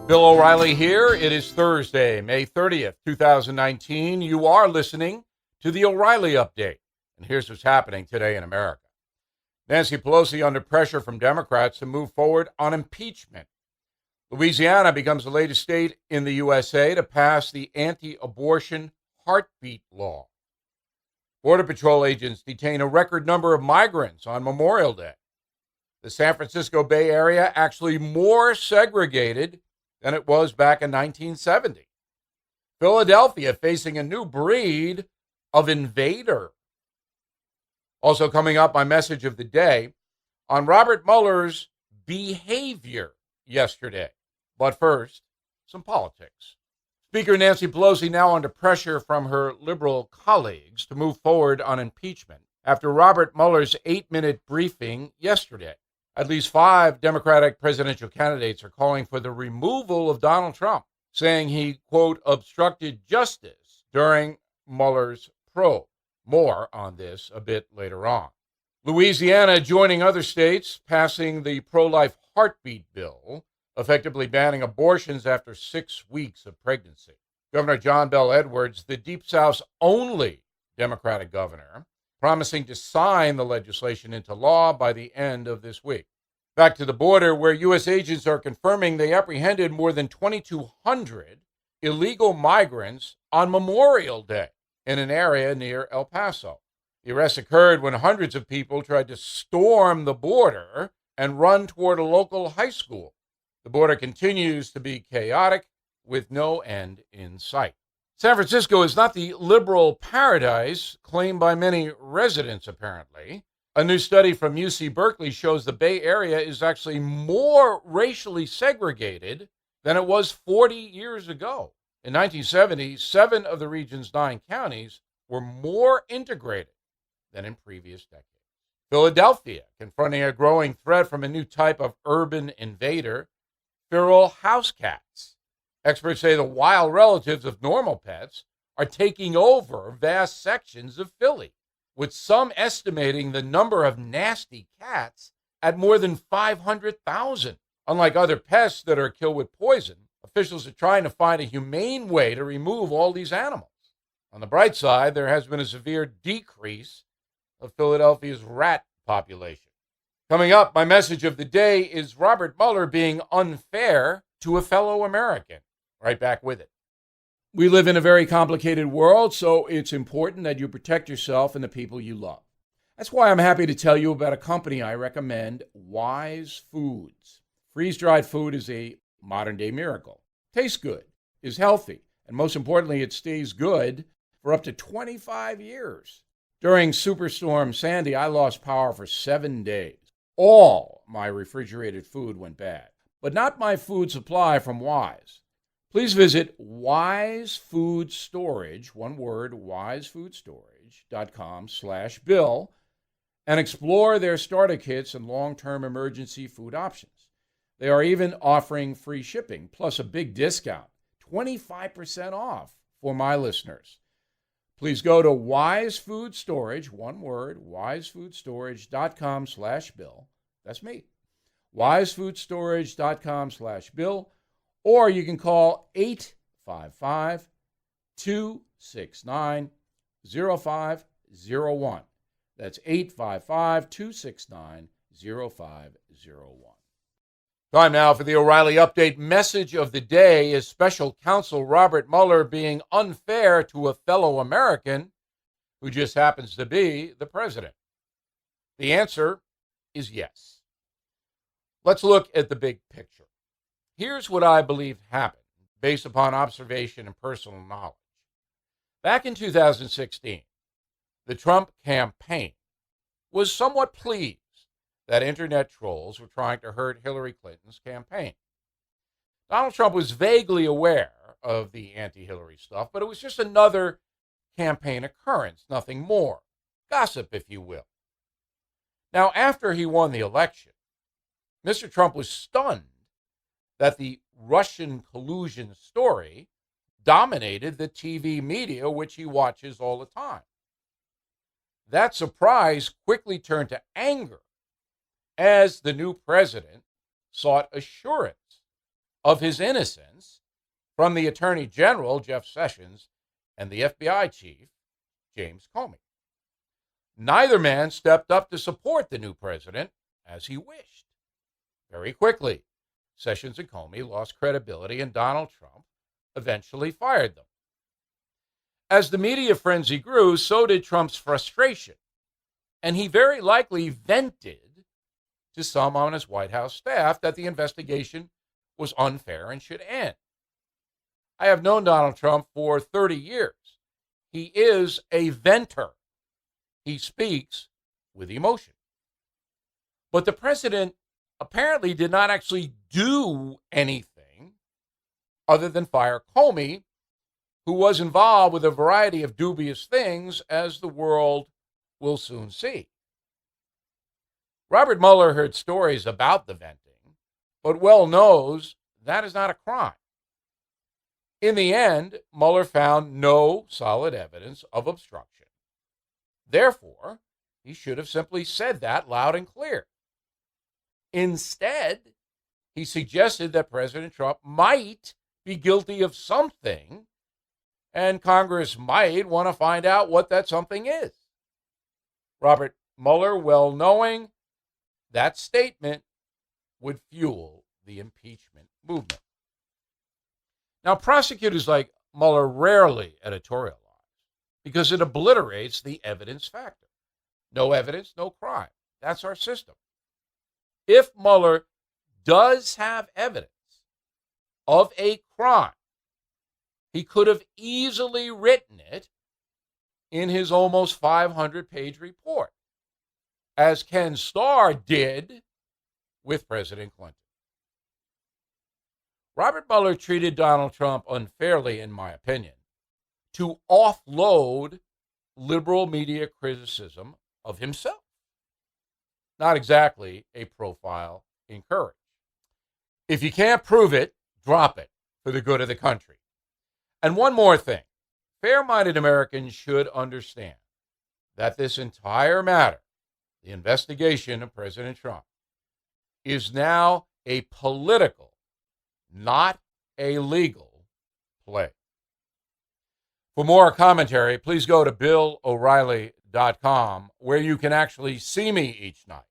Bill O'Reilly here. It is Thursday, May 30th, 2019. You are listening to the O'Reilly Update. And here's what's happening today in America. Nancy Pelosi under pressure from Democrats to move forward on impeachment. Louisiana becomes the latest state in the USA to pass the anti-abortion heartbeat law. Border Patrol agents detain a record number of migrants on Memorial Day. The San Francisco Bay Area actually more segregated than it was back in 1970. Philadelphia facing a new breed of invader. Also coming up, my message of the day on Robert Mueller's behavior yesterday. But first, some politics. Speaker Nancy Pelosi now under pressure from her liberal colleagues to move forward on impeachment after Robert Mueller's 8-minute briefing yesterday. At least 5 Democratic presidential candidates are calling for the removal of Donald Trump, saying he, quote, obstructed justice during Mueller's probe. More on this a bit later on. Louisiana joining other states, passing the pro-life heartbeat bill, effectively banning abortions after 6 weeks of pregnancy. Governor John Bel Edwards, the Deep South's only Democratic governor, promising to sign the legislation into law by the end of this week. Back to the border, where U.S. agents are confirming they apprehended more than 2,200 illegal migrants on Memorial Day in an area near El Paso. The arrest occurred when hundreds of people tried to storm the border and run toward a local high school. The border continues to be chaotic with no end in sight. San Francisco is not the liberal paradise claimed by many residents, apparently. A new study from UC Berkeley shows the Bay Area is actually more racially segregated than it was 40 years ago. In 1970, 7 of the region's 9 counties were more integrated than in previous decades. Philadelphia, confronting a growing threat from a new type of urban invader, feral house cats. Experts say the wild relatives of normal pets are taking over vast sections of Philly, with some estimating the number of nasty cats at more than 500,000. Unlike other pests that are killed with poison, officials are trying to find a humane way to remove all these animals. On the bright side, there has been a severe decrease of Philadelphia's rat population. Coming up, my message of the day is Robert Mueller being unfair to a fellow American. Right back with it. We live in a very complicated world, so it's important that you protect yourself and the people you love. That's why I'm happy to tell you about a company I recommend, Wise Foods. Freeze-dried food is a modern-day miracle. Tastes good, is healthy, and most importantly, it stays good for up to 25 years. During Superstorm Sandy, I lost power for 7 days. All my refrigerated food went bad, but not my food supply from Wise. Please visit Wise Food Storage, one word, wisefoodstorage.com/Bill, and explore their starter kits and long-term emergency food options. They are even offering free shipping, plus a big discount, 25% off for my listeners. Please go to Wise Food Storage, one word, wisefoodstorage.com/Bill. That's me. wisefoodstorage.com/Bill. Or you can call 855-269-0501. That's 855-269-0501. Time now for the O'Reilly Update. Message of the day is Special Counsel Robert Mueller being unfair to a fellow American who just happens to be the president. The answer is yes. Let's look at the big picture. Here's what I believe happened based upon observation and personal knowledge. Back in 2016, the Trump campaign was somewhat pleased that internet trolls were trying to hurt Hillary Clinton's campaign. Donald Trump was vaguely aware of the anti-Hillary stuff, but it was just another campaign occurrence, nothing more. Gossip, if you will. Now, after he won the election, Mr. Trump was stunned that the Russian collusion story dominated the TV media, which he watches all the time. That surprise quickly turned to anger as the new president sought assurance of his innocence from the Attorney General, Jeff Sessions, and the FBI chief, James Comey. Neither man stepped up to support the new president as he wished. Very quickly, Sessions and Comey lost credibility, and Donald Trump eventually fired them. As the media frenzy grew, so did Trump's frustration, and he very likely vented to some on his White House staff that the investigation was unfair and should end. I have known Donald Trump for 30 years. He is a venter. He speaks with emotion. But the president apparently did not actually do anything other than fire Comey, who was involved with a variety of dubious things, as the world will soon see. Robert Mueller heard stories about the venting, but well knows that is not a crime. In the end, Mueller found no solid evidence of obstruction. Therefore, he should have simply said that loud and clear. Instead, he suggested that President Trump might be guilty of something, and Congress might want to find out what that something is. Robert Mueller, well knowing that statement would fuel the impeachment movement. Now, prosecutors like Mueller rarely editorialize because it obliterates the evidence factor. No evidence, no crime. That's our system. If Mueller does have evidence of a crime, he could have easily written it in his almost 500-page report, as Ken Starr did with President Clinton. Robert Mueller treated Donald Trump unfairly, in my opinion, to offload liberal media criticism of himself. Not exactly a profile in courage. If you can't prove it, drop it for the good of the country. And one more thing. Fair-minded Americans should understand that this entire matter, the investigation of President Trump, is now a political, not a legal play. For more commentary, please go to BillO'Reilly.com, where you can actually see me each night.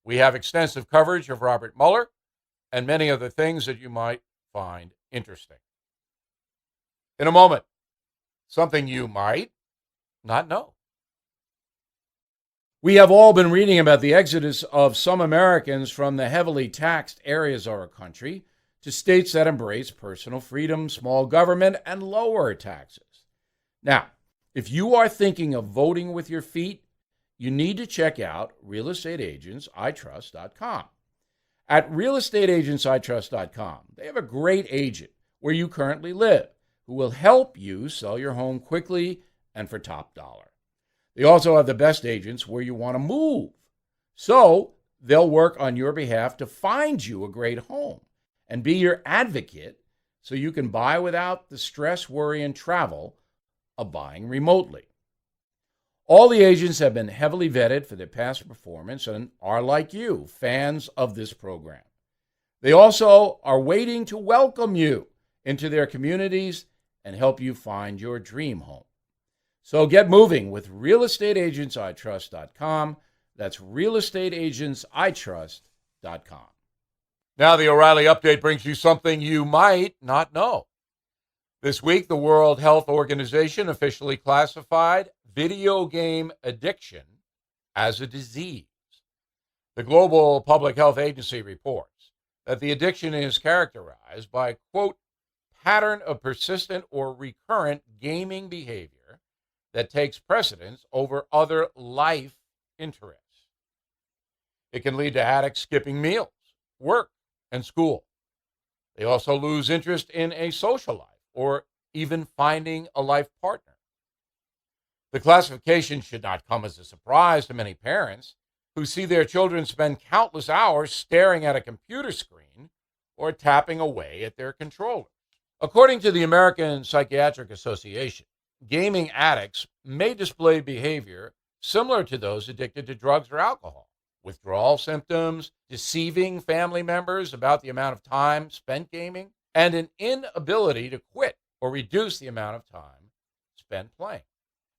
We have extensive coverage of Robert Mueller and many other things that you might find interesting. In a moment, something you might not know. We have all been reading about the exodus of some Americans from the heavily taxed areas of our country to states that embrace personal freedom, small government, and lower taxes. Now, if you are thinking of voting with your feet, you need to check out realestateagentsitrust.com. At realestateagentsitrust.com, they have a great agent where you currently live who will help you sell your home quickly and for top dollar. They also have the best agents where you want to move. So they'll work on your behalf to find you a great home and be your advocate so you can buy without the stress, worry, and travel of buying remotely. All the agents have been heavily vetted for their past performance and are, like you, fans of this program. They also are waiting to welcome you into their communities and help you find your dream home. So get moving with realestateagentsitrust.com. That's realestateagentsitrust.com. Now the O'Reilly Update brings you something you might not know. This week, the World Health Organization officially classified video game addiction as a disease. The Global Public Health Agency reports that the addiction is characterized by, quote, pattern of persistent or recurrent gaming behavior that takes precedence over other life interests. It can lead to addicts skipping meals, work, and school. They also lose interest in a social life or even finding a life partner. The classification should not come as a surprise to many parents who see their children spend countless hours staring at a computer screen or tapping away at their controller. According to the American Psychiatric Association, gaming addicts may display behavior similar to those addicted to drugs or alcohol. withdrawal symptoms, deceiving family members about the amount of time spent gaming, and an inability to quit or reduce the amount of time spent playing.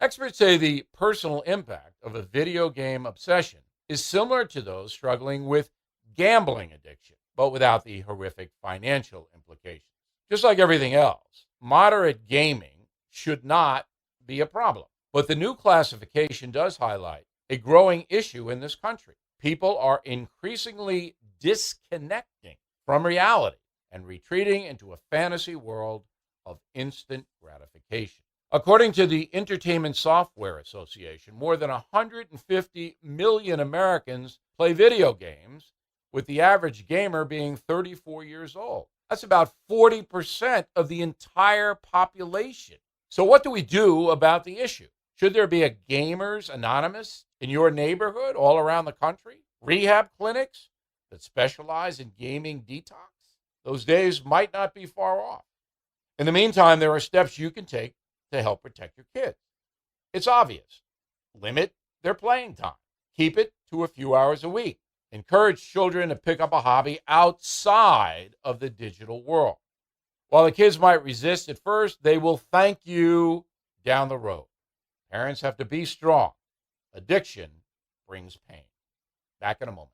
Experts say the personal impact of a video game obsession is similar to those struggling with gambling addiction, but without the horrific financial implications. Just like everything else, moderate gaming should not be a problem. But the new classification does highlight a growing issue in this country. People are increasingly disconnecting from reality and retreating into a fantasy world of instant gratification. According to the Entertainment Software Association, more than 150 million Americans play video games, with the average gamer being 34 years old. That's about 40% of the entire population. So what do we do about the issue? Should there be a Gamers Anonymous in your neighborhood all around the country? Rehab clinics that specialize in gaming detox? Those days might not be far off. In the meantime, there are steps you can take to help protect your kids. It's obvious. Limit their playing time. Keep it to a few hours a week. Encourage children to pick up a hobby outside of the digital world. While the kids might resist at first, they will thank you down the road. Parents have to be strong. Addiction brings pain. Back in a moment.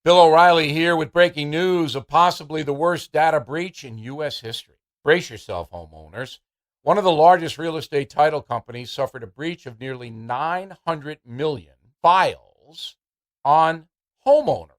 Bill O'Reilly here with breaking news of possibly the worst data breach in U.S. history. Brace yourself, homeowners. One of the largest real estate title companies suffered a breach of nearly 900 million files on homeowners.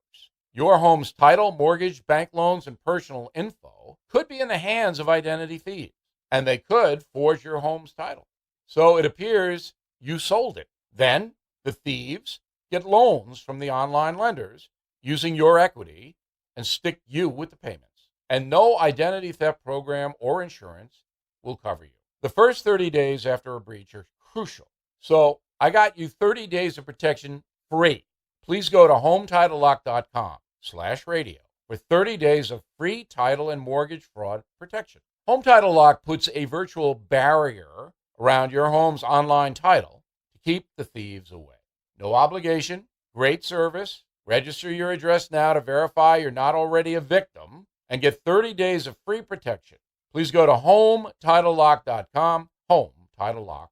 Your home's title, mortgage, bank loans, and personal info could be in the hands of identity thieves, and they could forge your home's title. So it appears you sold it. Then the thieves get loans from the online lenders using your equity and stick you with the payments. And no identity theft program or insurance will cover you. The first 30 days after a breach are crucial. So I got you 30 days of protection free. Please go to HomeTitleLock.com/radio for 30 days of free title and mortgage fraud protection. Home Title Lock puts a virtual barrier around your home's online title to keep the thieves away. No obligation, great service. Register your address now to verify you're not already a victim and get 30 days of free protection. Please go to HomeTitleLock.com, HomeTitleLock.com.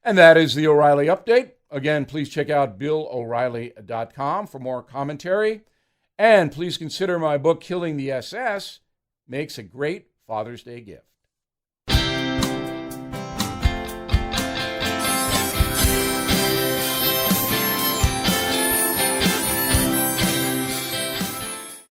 And that is the O'Reilly Update. Again, please check out BillO'Reilly.com for more commentary. And please consider my book, Killing the SS, makes a great Father's Day gift.